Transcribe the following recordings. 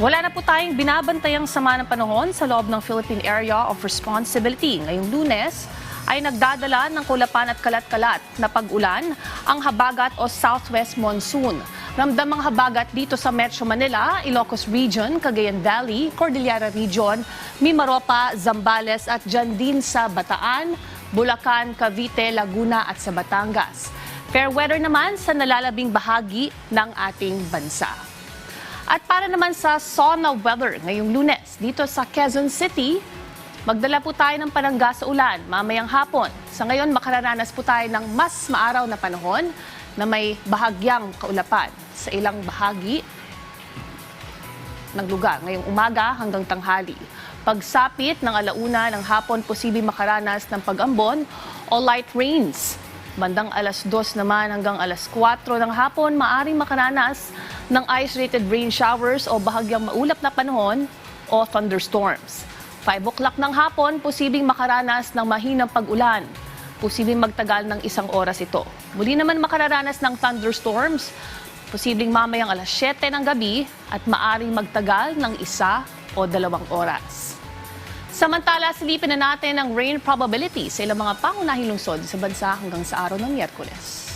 Wala na po tayong binabantayang sama ng panahon sa loob ng Philippine Area of Responsibility. Ngayong Lunes ay nagdadala ng kulapan at kalat-kalat na pag-ulan ang habagat o southwest monsoon. Ramdamang habagat dito sa Metro Manila, Ilocos Region, Cagayan Valley, Cordillera Region, Mimaropa, Zambales at dyan din sa Bataan, Bulacan, Cavite, Laguna at sa Batangas. Fair weather naman sa nalalabing bahagi ng ating bansa. At para naman sa sauna weather ngayong Lunes dito sa Quezon City, magdala po tayo ng panangga sa ulan mamayang hapon. Sa ngayon, makararanas po tayo ng mas maaraw na panahon na may bahagyang kaulapan sa ilang bahagi ng lugar ngayong umaga hanggang tanghali. Pagsapit ng alauna ng hapon, posibleng makaranas ng pag-ambon o light rains. Bandang alas 2 naman hanggang alas 4 ng hapon, maaring makaranas ng isolated rain showers o bahagyang maulap na panahon o thunderstorms. 5 o'clock ng hapon, posibleng makaranas ng mahinang pag-ulan. Posibleng magtagal ng 1 oras ito. Muli naman makararanas ng thunderstorms, posibleng mamayang alas 7 ng gabi at maaring magtagal ng 1 o 2 oras. Samantala, silipin na natin ang rain probability sa ilang mga pangunahing lungsod sa bansa hanggang sa araw ng Miyerkules.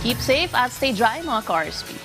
Keep safe at stay dry mga ka-RSP.